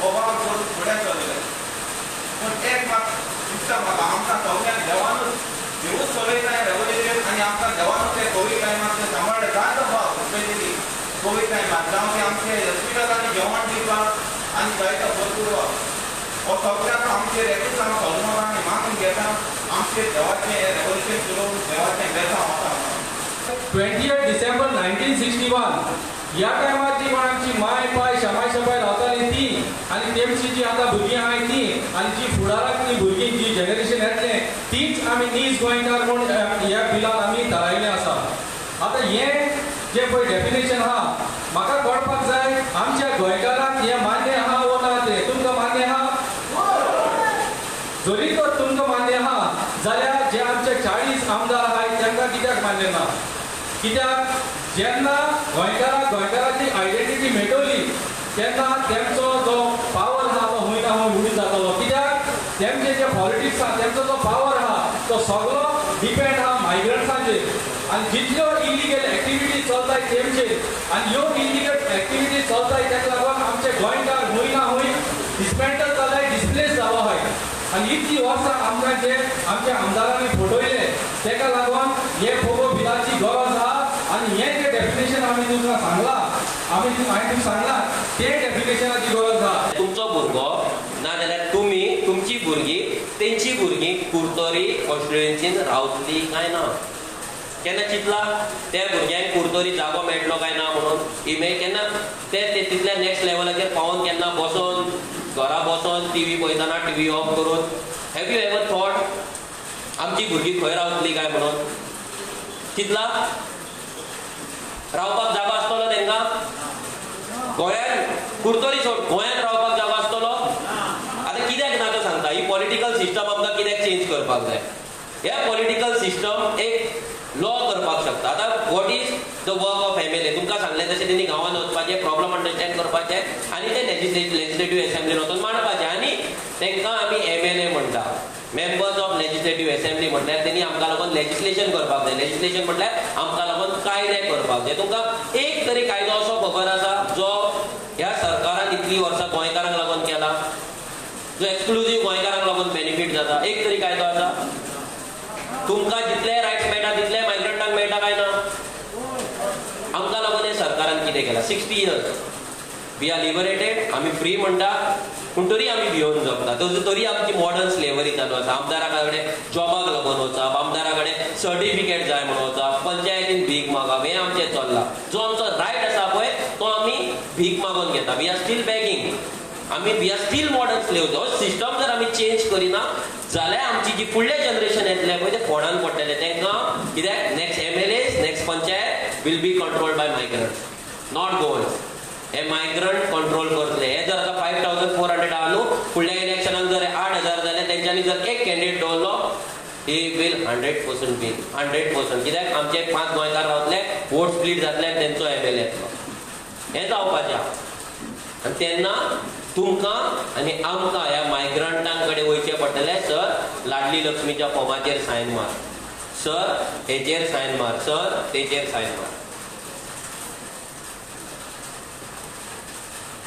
Obama फुडें चलले पूण एक म्हाका दिसता म्हाका आमकां सगळ्यांक देवानूच देवूच चलयता रेवोल्युशन आनी आमकां देवानूच ते कोवीड टायमार ते सांबाळ्ळे जायतो स्पेशली कोवीड टायमार जावं ते आमचे हॉस्पिटलांनी जेवण दिवपाक आनी जायतो भरपूर हो सगळ्यांक आमचेर एकूच हांव सगळ्यांक आनी मागून घेता आमचेर देवाचें रेवोल्युशन करून देवाचें बेजाव आसा 20 डिसेंबर 1961 या टायमार जी आमची माय पाय शमाय शपाय रावताली ती आनी तेमची जी आतां भुरगीं आहाय ती आनी जी फुडारांतली भुरगीं जी जनरेशन येतलें तीच आमी नीज गोंयकार म्हूण ह्या बिलान आमी थारायलें आसा. आतां हें जे पळय डेफिनेशन आहा म्हाका कळपाक जाय आमच्या गोंयकारांक हें मान्य आहा वो ना तें तुमकां मान्य आहा? जरी तर तुमकां मान्य आहा जाल्यार जे आमचे 40 आमदार आहाय तांकां कित्याक मान्य ना? कित्याक जेन्ना गोंयकाराची आयडेंटिटी मेळटली तेन्ना तेमचो जो पावर आहा तो हूंय ना हूंय उडी जातलो. कित्याक तेमचे जे पॉलिटिक्स आहा तेमचो जो पावर आहा तो सगळो डिपेंड आहा मायग्रंट्सांचेर आनी जितल्यो इलिगल एक्टिविटीज चलताय तेमचेर आनी ह्यो इलिगल एक्टिविटीज चलताय ताका लागून आमचे गोंयकार हूंय ना हूंय डिस्मेंटल जाल्यार डिस्प्लेस जालो आहाय. आनी इतली वर्सां आमकां जे आमच्या आमदारांनी फटयले ताका लागून हे फोगो बिलाची गरज आहा आनी हें जे डेफिनेशन आमी तुमकां सांगलां हांवें तुमकां सांगलां ते डेफिनेशनाची गरज आहा. तुमचो भुरगो नाजाल्यार तुमी तुमची भुरगीं तेंची भुरगीं कुर्तोरी कॉन्स्टिट्युएन्सीन रावतली काय ना? केन्ना चिंतला त्या भुरग्यांक कुर्तोरी जागो मेळटलो काय ना म्हणून इमेज केन्ना ते तितल्या नेक्स्ट लेवलाचेर पावून केन्ना बसोन घरा बसोन टीव्ही पळयतना टीव्ही ऑफ करून हॅव यू एवर थॉट आमची भुरगीं खंय रावतली काय म्हणून चिंतला? रावपाक जागो आसतलो तांकां? गोंयांत कुर्तोरी सोड गोंयांत रावपाक जागो आसतलो? आतां कित्याक ना तो सांगता ही पॉलिटिकल सिस्टम आमकां कित्याक चेंज करपाक जाय? ह्या पॉलिटिकल सिस्टम एक लॉ करपाक शकता. आतां what is the work of MLA तुमकां सांगलें तशें तेणी गांवांत वचपाचें प्रॉब्लम अंडरस्टँड करपाचें आनी ते लेजिस्लेटिव्ह एसेंब्लीन वचून मांडपाचें आनी तांकां आमी MLA म्हणटा मेंबर्स ऑफ लेजिस्लेटिव्ह एसेंब्ली म्हटल्यार तेणी आमकां लागून लेजिस्लेशन करपाक जाय. लेजिस्लेशन म्हटल्यार आमकां लागून कायदे करपाक जाय. तुमकां एक तरी कायदो असो खबर आसा जो ह्या सरकारान इतलीं वर्सां गोंयकारांक लागून केला जो एक्सक्लुझीव गोंयकारांक लागून बेनिफीट जाता? एक तरी कायदो आसा? तुमकां जितले रायट्स मेळटा तितले मायग्रंटांक मेळटा काय ना? आमकां लागून हे सरकारान कितें केलां? 60 years वी आर लिबरेटेड आमी फ्री म्हणटा पूण तरी आमी भिवून जगता. तरी आमची मॉडर्न स्लेवरी चालू आसा. आमदारा कडेन जॉबाक लागून वचप, आमदारा कडेन सर्टिफिकेट जाय म्हणून वचप, पंचायतीन भीक मागप हें आमचें चल्लां. जो आमचो रायट आसा पळय तो आमी भीक मागून घेता. We are still begging. We are still modern slaves. हो सिस्टम जर आमी चेंज करिना जाल्यार आमची जी फुडले जनरेशन येतले पळय ते फोंडान पडटले. तांकां कित्याक next MLAs next panchayat will be controlled by migrants not Goans. हे मायग्रंट कंट्रोल करतले. हे जर आतां 5400 आहा न्हू फुडल्या इलेक्शनाक जर 8000 जाले तेंच्यांनी जर एक कॅन्डिडेट दवरलो he will 100% win 100%. कित्याक आमचे 5 गोंयकार रावतले वोट स्प्लीट जातले तेंचो MLA येतलो. हें जावपाचें आहा आनी तेन्ना तुमकां आनी आमकां ह्या मायग्रंटां कडेन वयचें पडटलें. सर लाडली लक्ष्मीच्या फॉर्माचेर सायन मार, सर हेचेर सायन मार, सर तेचेर सायन मार.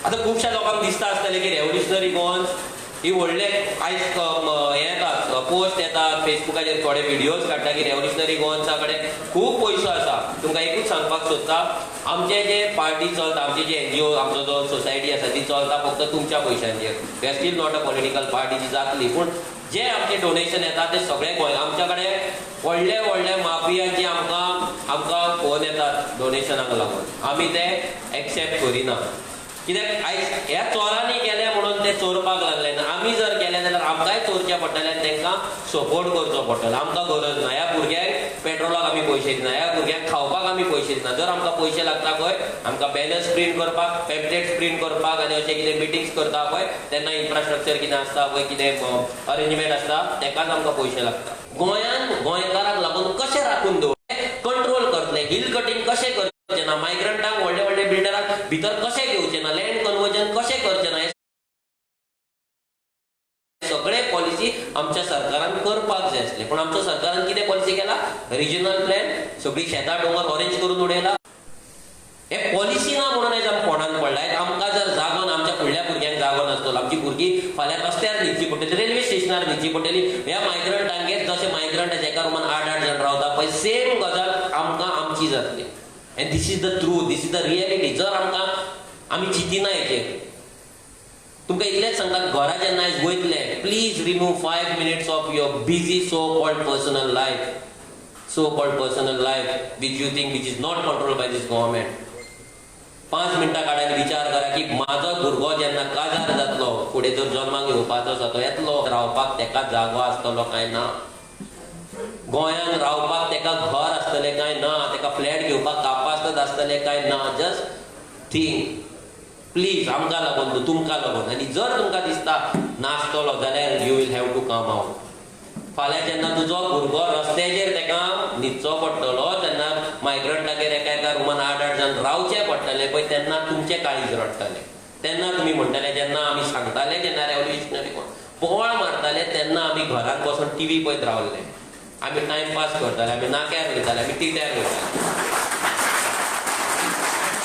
आतां खुबश्या लोकांक दिसता आसतलें की रेव्होल्युशनरी गोवन्स ही व्हडले आयज हे येतात पोस्ट येतात फेसबुकाचेर थोडे व्हिडियोज काडटा की रेव्होल्युशनरी गोवन्सा कडेन खूब पयसो आसा. तुमकां एकूच सांगपाक सोदता आमचे जे पार्टी चलता आमची जी NGO आमचो जो सोसायटी आसा ती चलता फक्त तुमच्या पयशांचेर. We are still not a political party जी जातली पूण जे आमचे डोनेशन येता ते सगळे गोंय आमच्या कडेन व्हडले व्हडले माफियांची आमकां फोन येतात डोनेशनाक लागून. आमी ते एक्सेप्ट करिना. कित्याक आयज ह्या चोरांनी केले म्हणून ते चोरपाक लागले ना. आमी जर केले जाल्यार आमकांय चोरचें पडटलें आनी तांकां सपोर्ट करचो पडटलो. आमकां गरज ना. ह्या भुरग्यांक पेट्रोलाक आमी पयशे दिना, ह्या भुरग्यांक खावपाक आमी पयशे दिना. जर आमकां पयशे लागता खंय आमकां बॅनर्स प्रिंट करपाक, पॅम्पलेट्स प्रिंट करपाक आनी अशें कितें मिटिंग्स करता पळय तेन्ना इन्फ्रास्ट्रक्चर कितें आसता पळय कितें अरेंजमेंट आसता तेकाच आमकां पयशे लागता. गोंयांत गोंयकाराक लागून कशें राखून दवरलें कंट्रोल करतले. हिल कटींग कशें करचें ना, मायग्रंटांक व्हडले व्हडले बिल्डरांक भितर कशें घेवचें ना, लँड कन्वर्जन कशें करचें ना सगळे पॉलिसी आमच्या सरकारान करपाक जाय आसले. पूण आमच्या सरकारान कितें पॉलिसी केला? रिजनल प्लॅन सगळी शेतां डोंगर ऑरेंज करून उडयला. हे पॉलिसी ना म्हणून आयज आमी फोंडान पडला. आमकां जर जागो ना आमच्या फुडल्या भुरग्यांक जागो ना नासतलो आमची भुरगीं फाल्यां रस्त्यार न्हिदची पडटली रेल्वे स्टेशनार न्हिदची पडटली ह्या मायग्रंटांगेर जशे मायग्रंट एका रुमान 8-8 जण रावता पळय सेम गजाल आमकां आमची जातली and this is the truth this is the reality जर आमकां आमी चिंतिना हेचेर तुमकां इतलेंच सांगता घरा जेन्ना आयज वयतले please remove 5 minutes of your busy so called personal life which you think which is not controlled by this government 5 मिनटां काडात विचार करा की म्हाजो भुरगो जेन्ना काजार जातलो फुडें जर जल्माक येवपाचो आसा तो येतलो रावपाक तेका जागो आसतलो काय ना गोंयांत रावपाक तेका घर आसतलें काय ना तेका फ्लॅट घेवपाक कापासत आसतलें काय ना जस्ट थिंक प्लीज आमकां लागून न्हू तुमकां लागून आनी जर तुमकां दिसता नासतलो जाल्यार you will have to come out फाल्यां जेन्ना तुजो भुरगो रस्त्याचेर तेका न्हिदचो पडटलो तेन्ना मायग्रंटागेर एका रुमान 8-8 जण रावचे पडटले पळय तेन्ना तुमचें काळीज रडटलें तेन्ना तुमी म्हणटले जेन्ना आमी सांगताले जेन्ना रेव्होल्युशनरी पोळ मारताले तेन्ना आमी घरांत बसून टीव्ही पळयत रावल्ले आमी टायमपास करताले आमी नाक्यार वयताले आमी टिट्यार वयताले